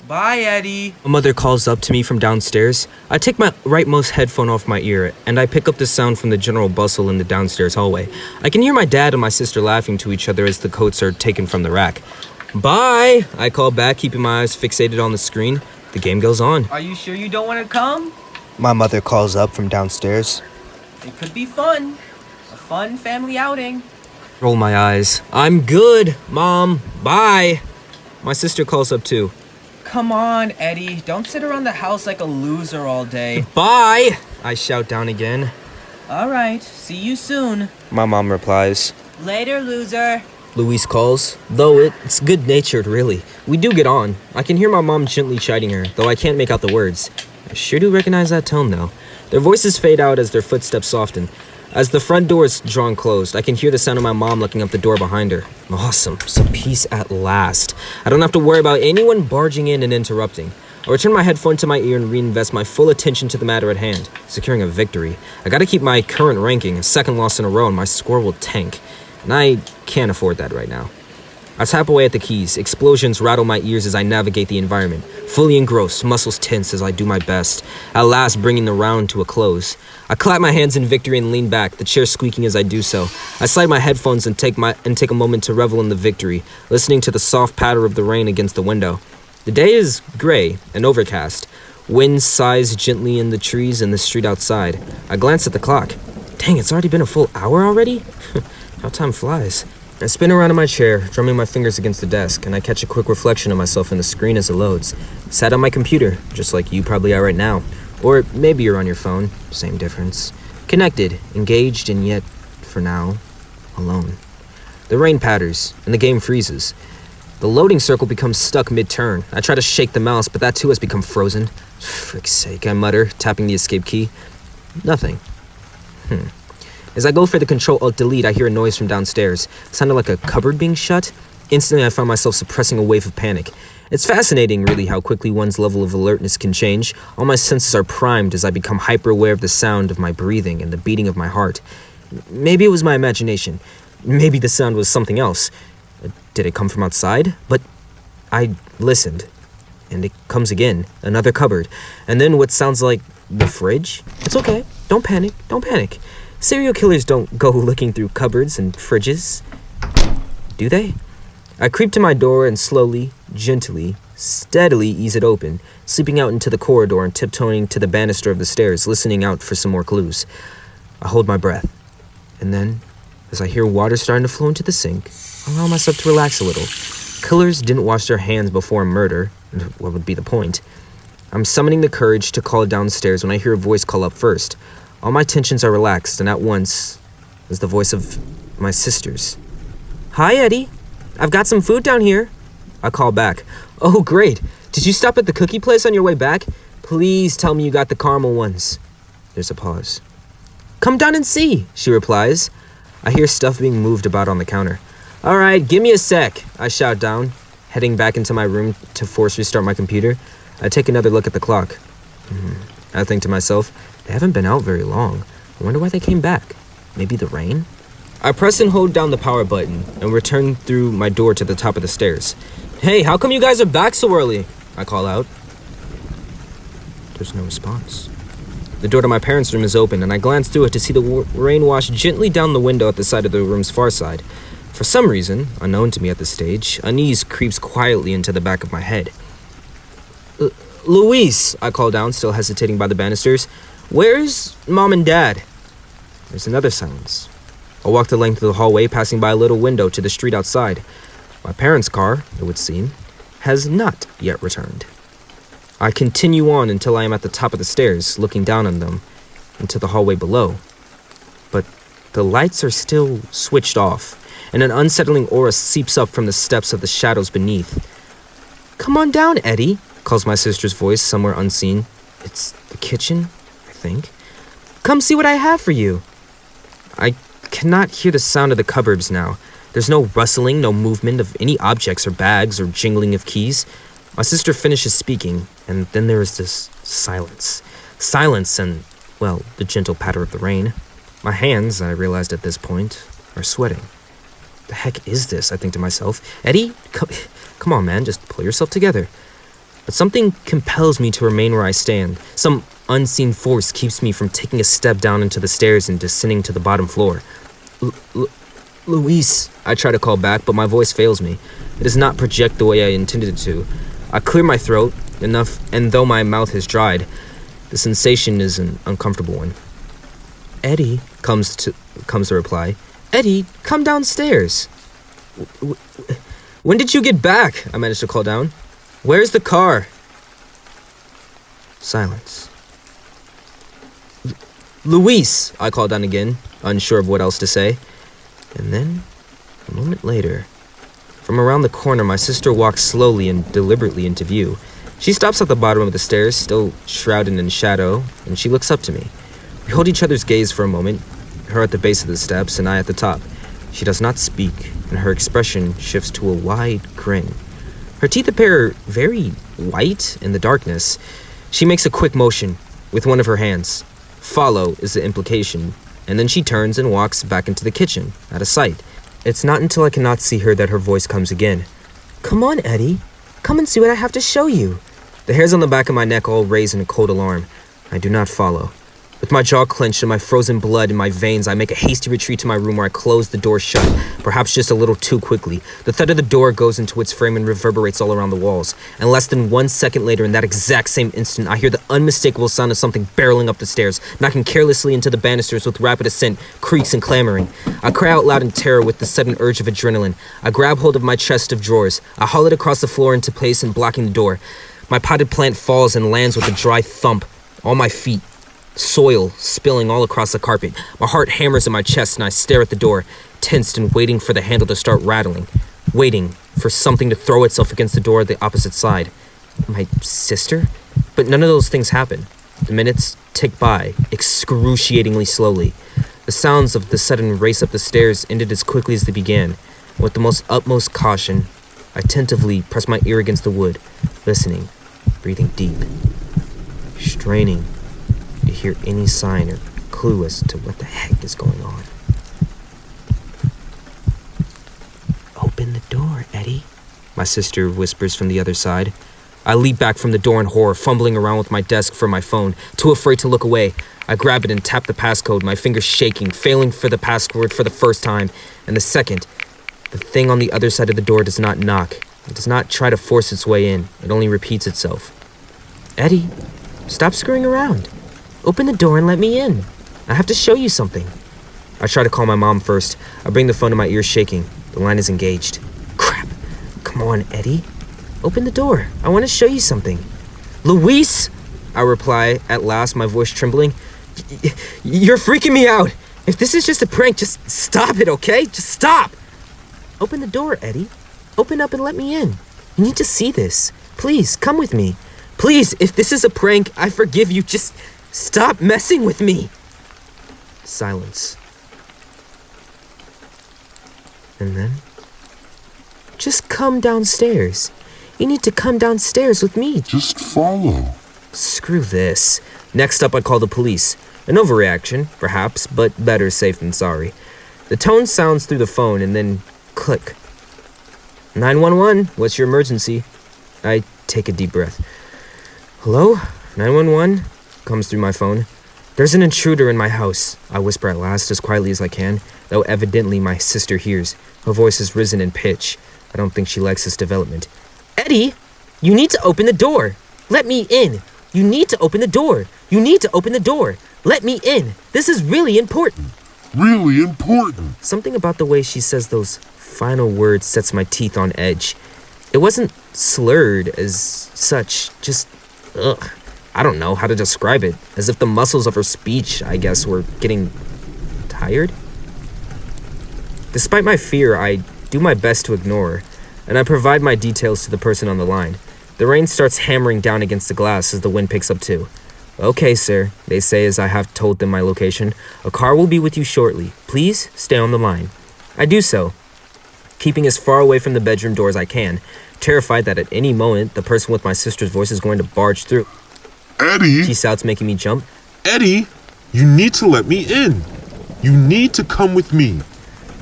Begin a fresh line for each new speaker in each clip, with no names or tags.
Bye, Eddie.
My mother calls up to me from downstairs. I take my rightmost headphone off my ear, and I pick up the sound from the general bustle in the downstairs hallway. I can hear my dad and my sister laughing to each other as the coats are taken from the rack. Bye, I call back, keeping my eyes fixated on the screen. The game goes on.
Are you sure you don't want to come?
My mother calls up from downstairs.
It could be fun. A fun family outing.
Roll my eyes. I'm good, Mom. Bye. My sister calls up too.
Come on, Eddie. Don't sit around the house like a loser all day.
Bye, I shout down again.
All right. See you soon.
My mom replies.
Later, loser.
Louise calls, though it's good-natured, really. We do get on. I can hear my mom gently chiding her, though I can't make out the words. I sure do recognize that tone, though. Their voices fade out as their footsteps soften. As the front door is drawn closed, I can hear the sound of my mom looking up the door behind her. Awesome. Some peace at last. I don't have to worry about anyone barging in and interrupting. I return my headphone to my ear and reinvest my full attention to the matter at hand, securing a victory. I gotta keep my current ranking, a second loss in a row, and my score will tank. And I can't afford that right now. I tap away at the keys. Explosions rattle my ears as I navigate the environment. Fully engrossed, muscles tense as I do my best, at last bringing the round to a close. I clap my hands in victory and lean back, the chair squeaking as I do so. I slide my headphones and take a moment to revel in the victory, listening to the soft patter of the rain against the window. The day is gray and overcast. Wind sighs gently in the trees and the street outside. I glance at the clock. Dang, it's already been a full hour already? How time flies. I spin around in my chair, drumming my fingers against the desk, and I catch a quick reflection of myself in the screen as it loads. Sat on my computer, just like you probably are right now. Or maybe you're on your phone, same difference. Connected, engaged, and yet, for now, alone. The rain patters, and the game freezes. The loading circle becomes stuck mid-turn. I try to shake the mouse, but that too has become frozen. Frick's sake, I mutter, tapping the escape key. Nothing. As I go for the Control-Alt-Delete, I hear a noise from downstairs. It sounded like a cupboard being shut. Instantly, I find myself suppressing a wave of panic. It's fascinating, really, how quickly one's level of alertness can change. All my senses are primed as I become hyper-aware of the sound of my breathing and the beating of my heart. Maybe it was my imagination. Maybe the sound was something else. Did it come from outside? But I listened. And it comes again. Another cupboard. And then what sounds like the fridge? It's okay. Don't panic. Don't panic. Serial killers don't go looking through cupboards and fridges. Do they? I creep to my door and slowly, gently, steadily ease it open, slipping out into the corridor and tiptoeing to the banister of the stairs, listening out for some more clues. I hold my breath. And then, as I hear water starting to flow into the sink, I allow myself to relax a little. Killers didn't wash their hands before a murder. What would be the point? I'm summoning the courage to call downstairs when I hear a voice call up first. All my tensions are relaxed, and at once is the voice of my sisters. Hi, Eddie. I've got some food down here. I call back. Oh, great. Did you stop at the cookie place on your way back? Please tell me you got the caramel ones. There's a pause. Come down and see, she replies. I hear stuff being moved about on the counter. All right, give me a sec, I shout down, heading back into my room to force restart my computer. I take another look at the clock. I think to myself, they haven't been out very long. I wonder why they came back. Maybe the rain? I press and hold down the power button and return through my door to the top of the stairs. Hey, how come you guys are back so early? I call out. There's no response. The door to my parents' room is open, and I glance through it to see the rain wash gently down the window at the side of the room's far side. For some reason, unknown to me at this stage, unease creeps quietly into the back of my head. Louise, I call down, still hesitating by the banisters. Where's Mom and Dad? There's another silence. I walk the length of the hallway, passing by a little window to the street outside. My parents' car, it would seem, has not yet returned. I continue on until I am at the top of the stairs, looking down on them, into the hallway below. But the lights are still switched off, and an unsettling aura seeps up from the steps of the shadows beneath. Come on down, Eddie, calls my sister's voice somewhere unseen. It's the kitchen, I think. Come see what I have for you. I cannot hear the sound of the cupboards now. There's no rustling, no movement of any objects or bags or jingling of keys. My sister finishes speaking, and then there is this silence. Silence and, well, the gentle patter of the rain. My hands, I realized at this point, are sweating. The heck is this, I think to myself. Eddie, come on, man, just pull yourself together. but something compels me to remain where I stand. Some unseen force keeps me from taking a step down into the stairs and descending to the bottom floor. Luis, I try to call back, but my voice fails me. It does not project the way I intended it to. I clear my throat enough, and though my mouth has dried, the sensation is an uncomfortable one. Eddie, comes the reply. Eddie, come downstairs. When did you get back? I managed to call down. Where's the car? Silence. Luis, I called down again, unsure of what else to say. And then, a moment later, from around the corner, my sister walks slowly and deliberately into view. She stops at the bottom of the stairs, still shrouded in shadow, and she looks up to me. We hold each other's gaze for a moment, her at the base of the steps and I at the top. She does not speak, and her expression shifts to a wide grin. Her teeth appear very white in the darkness. She makes a quick motion with one of her hands. Follow is the implication, and then she turns and walks back into the kitchen, out of sight. It's not until I cannot see her that her voice comes again. Come on, Eddie. Come and see what I have to show you. The hairs on the back of my neck all raise in a cold alarm. I do not follow. With my jaw clenched and my frozen blood in my veins, I make a hasty retreat to my room where I close the door shut, perhaps just a little too quickly. The thud of the door goes into its frame and reverberates all around the walls. And less than 1 second later, in that exact same instant, I hear the unmistakable sound of something barreling up the stairs, knocking carelessly into the banisters with rapid ascent, creaks and clamoring. I cry out loud in terror with the sudden urge of adrenaline. I grab hold of my chest of drawers. I haul it across the floor into place and blocking the door. My potted plant falls and lands with a dry thump. All my feet. Soil spilling all across the carpet. My heart hammers in my chest and I stare at the door, tensed and waiting for the handle to start rattling. Waiting for something to throw itself against the door at the opposite side. My sister? But none of those things happen. The minutes tick by, excruciatingly slowly. The sounds of the sudden race up the stairs ended as quickly as they began. With the most utmost caution, I tentatively press my ear against the wood, listening, breathing deep, straining to hear any sign or clue as to what the heck is going on. Open the door, Eddie, my sister whispers from the other side. I leap back from the door in horror, fumbling around with my desk for my phone, too afraid to look away. I grab it and tap the passcode, my fingers shaking, failing for the password for the first time. And the second, the thing on the other side of the door does not knock. It does not try to force its way in. It only repeats itself. Eddie, stop screwing around. Open the door and let me in. I have to show you something. I try to call my mom first. I bring the phone to my ears shaking. The line is engaged. Crap. Come on, Eddie. Open the door. I want to show you something. Luis, I reply, at last, my voice trembling. You're freaking me out. If this is just a prank, just stop it, okay? Just stop. Open the door, Eddie. Open up and let me in. You need to see this. Please, come with me. Please, if this is a prank, I forgive you. Just stop messing with me. Silence. And then, just come downstairs. You need to come downstairs with me.
Just follow.
Screw this. Next up, I call the police. An overreaction, perhaps, but better safe than sorry. The tone sounds through the phone and then click. 911, what's your emergency? I take a deep breath. Hello? 911? Comes through my phone. There's an intruder in my house, I whisper at last as quietly as I can, though evidently my sister hears. Her voice has risen in pitch. I don't think she likes this development. Eddie, you need to open the door. Let me in. You need to open the door. You need to open the door. Let me in. This is really important.
Really important.
Something about the way she says those final words sets my teeth on edge. It wasn't slurred as such, just, I don't know how to describe it. As if the muscles of her speech, I guess, were getting tired. Despite my fear, I do my best to ignore her, and I provide my details to the person on the line. The rain starts hammering down against the glass as the wind picks up too. Okay, sir, they say as I have told them my location. A car will be with you shortly. Please stay on the line. I do so, keeping as far away from the bedroom door as I can, terrified that at any moment the person with my sister's voice is going to barge through.
Eddie!
She shouts, making me jump.
Eddie! You need to let me in. You need to come with me.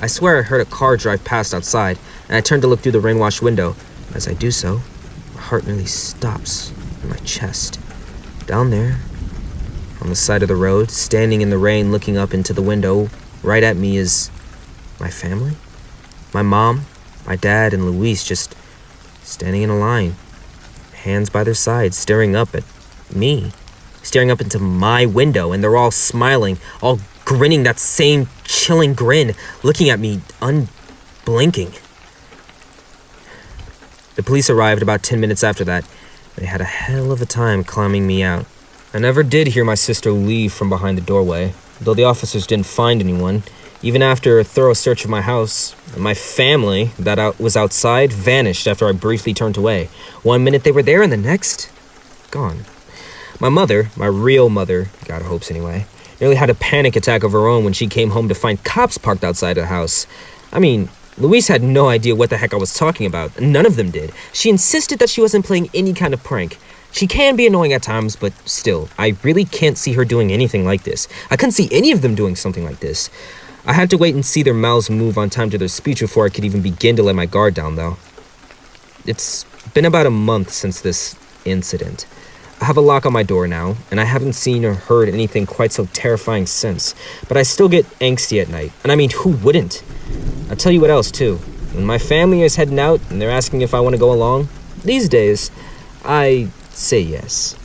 I swear I heard a car drive past outside, and I turned to look through the rain-washed window. As I do so, a heart nearly stops in my chest. Down there, on the side of the road, standing in the rain looking up into the window, right at me is my family. My mom, my dad, and Luis just standing in a line, hands by their sides, staring up at me, staring up into my window, and they're all smiling, all grinning that same chilling grin, looking at me unblinking. The police arrived about 10 minutes after that. They had a hell of a time climbing me out. I never did hear my sister leave from behind the doorway, though the officers didn't find anyone. Even after a thorough search of my house, my family that was outside vanished after I briefly turned away. One minute they were there and the next, gone. My mother, my real mother, got her hopes anyway, nearly had a panic attack of her own when she came home to find cops parked outside the house. I mean, Luis had no idea what the heck I was talking about. None of them did. She insisted that she wasn't playing any kind of prank. She can be annoying at times, but still, I really can't see her doing anything like this. I couldn't see any of them doing something like this. I had to wait and see their mouths move on time to their speech before I could even begin to let my guard down, though. It's been about a month since this incident. I have a lock on my door now, and I haven't seen or heard anything quite so terrifying since, but I still get angsty at night, and I mean, who wouldn't? I'll tell you what else, too. When my family is heading out and they're asking if I want to go along, these days, I say yes.